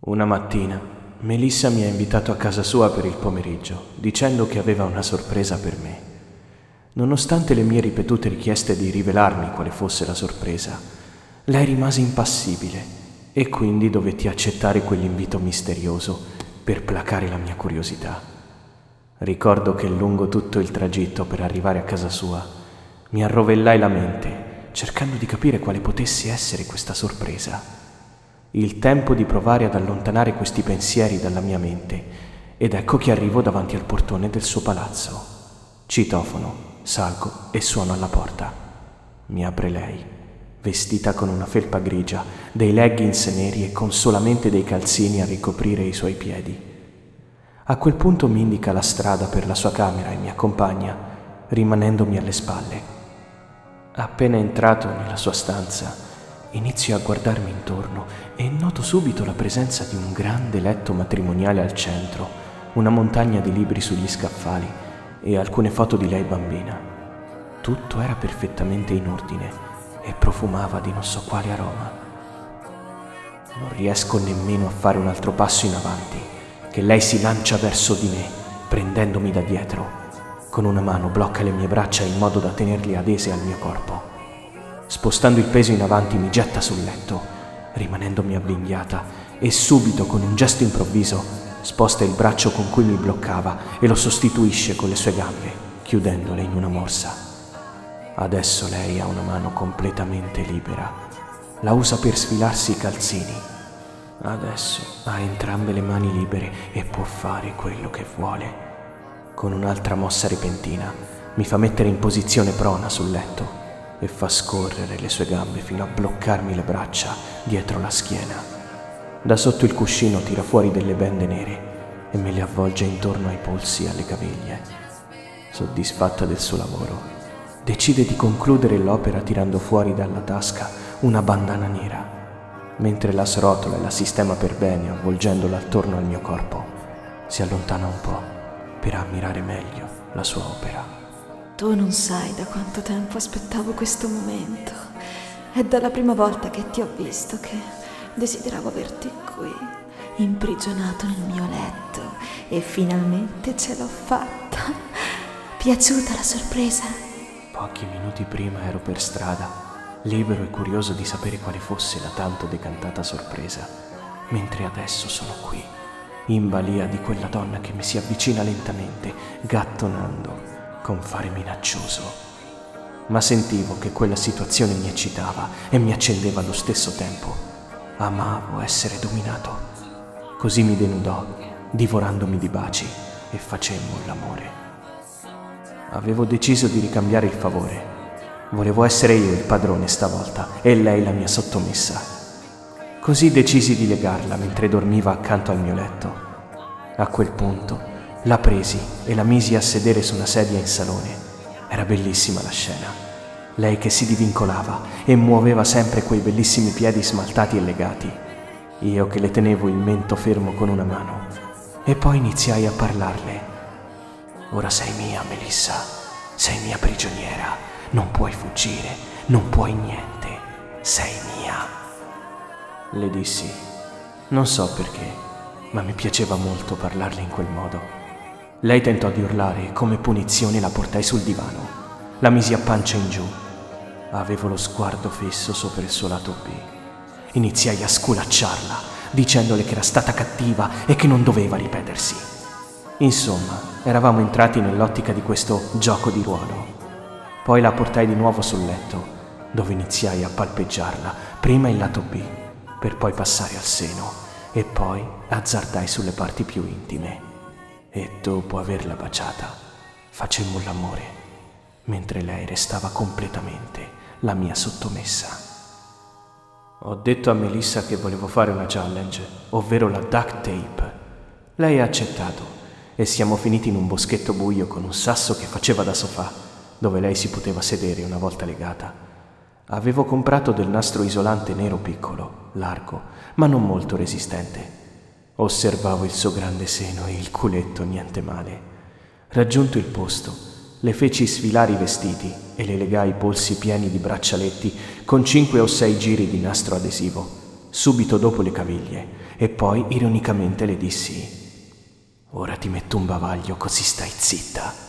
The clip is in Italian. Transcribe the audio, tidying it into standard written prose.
Una mattina Melissa mi ha invitato a casa sua per il pomeriggio, dicendo che aveva una sorpresa per me. Nonostante le mie ripetute richieste di rivelarmi quale fosse la sorpresa, lei rimase impassibile e quindi dovetti accettare quell'invito misterioso per placare la mia curiosità. Ricordo che lungo tutto il tragitto per arrivare a casa sua mi arrovellai la mente, cercando di capire quale potesse essere questa sorpresa. Il tempo di provare ad allontanare questi pensieri dalla mia mente, ed ecco che arrivo davanti al portone del suo palazzo. Citofono, salgo e suono alla porta. Mi apre lei, vestita con una felpa grigia, dei leggings neri e con solamente dei calzini a ricoprire i suoi piedi. A quel punto mi indica la strada per la sua camera e mi accompagna, rimanendomi alle spalle. Appena entrato nella sua stanza, inizio a guardarmi intorno e noto subito la presenza di un grande letto matrimoniale al centro, una montagna di libri sugli scaffali e alcune foto di lei bambina. Tutto era perfettamente in ordine e profumava di non so quale aroma. Non riesco nemmeno a fare un altro passo in avanti, che lei si lancia verso di me, prendendomi da dietro. Con una mano blocca le mie braccia in modo da tenerle adese al mio corpo. Spostando il peso in avanti mi getta sul letto, rimanendomi avvinghiata, e subito, con un gesto improvviso, sposta il braccio con cui mi bloccava e lo sostituisce con le sue gambe, chiudendole in una morsa. Adesso lei ha una mano completamente libera. La usa per sfilarsi i calzini. Adesso ha entrambe le mani libere e può fare quello che vuole. Con un'altra mossa repentina mi fa mettere in posizione prona sul letto e fa scorrere le sue gambe fino a bloccarmi le braccia dietro la schiena. Da sotto il cuscino tira fuori delle bende nere e me le avvolge intorno ai polsi e alle caviglie. Soddisfatta del suo lavoro, decide di concludere l'opera tirando fuori dalla tasca una bandana nera, mentre la srotola e la sistema per bene avvolgendola attorno al mio corpo. Si allontana un po' per ammirare meglio la sua opera. Tu non sai da quanto tempo aspettavo questo momento. È dalla prima volta che ti ho visto che desideravo averti qui, imprigionato nel mio letto, e finalmente ce l'ho fatta. Piaciuta la sorpresa? Pochi minuti prima ero per strada, libero e curioso di sapere quale fosse la tanto decantata sorpresa, mentre adesso sono qui, in balia di quella donna che mi si avvicina lentamente, gattonando con fare minaccioso. Ma sentivo che quella situazione mi eccitava e mi accendeva allo stesso tempo. Amavo essere dominato. Così mi denudò, divorandomi di baci, e facemmo l'amore. Avevo deciso di ricambiare il favore. Volevo essere io il padrone stavolta e lei la mia sottomessa. Così decisi di legarla mentre dormiva accanto al mio letto. A quel punto la presi e la misi a sedere su una sedia in salone. Era bellissima la scena. Lei che si divincolava e muoveva sempre quei bellissimi piedi smaltati e legati. Io che le tenevo il mento fermo con una mano. E poi iniziai a parlarle. Ora sei mia, Melissa. Sei mia prigioniera. Non puoi fuggire. Non puoi niente. Sei mia. Le dissi. Non so perché, ma mi piaceva molto parlarle in quel modo. Lei tentò di urlare e come punizione la portai sul divano. La misi a pancia in giù. Avevo lo sguardo fisso sopra il suo lato B. Iniziai a sculacciarla, dicendole che era stata cattiva e che non doveva ripetersi. Insomma, eravamo entrati nell'ottica di questo gioco di ruolo. Poi la portai di nuovo sul letto, dove iniziai a palpeggiarla, prima il lato B, per poi passare al seno, e poi azzardai sulle parti più intime. E dopo averla baciata, facemmo l'amore, mentre lei restava completamente la mia sottomessa. Ho detto a Melissa che volevo fare una challenge, ovvero la duct tape. Lei ha accettato e siamo finiti in un boschetto buio con un sasso che faceva da sofà, dove lei si poteva sedere una volta legata. Avevo comprato del nastro isolante nero piccolo, largo, ma non molto resistente. Osservavo il suo grande seno e il culetto niente male. Raggiunto il posto, le feci sfilare i vestiti e le legai i polsi pieni di braccialetti con 5 o 6 giri di nastro adesivo. subito dopo le caviglie, e poi ironicamente le dissi: «Ora ti metto un bavaglio così stai zitta».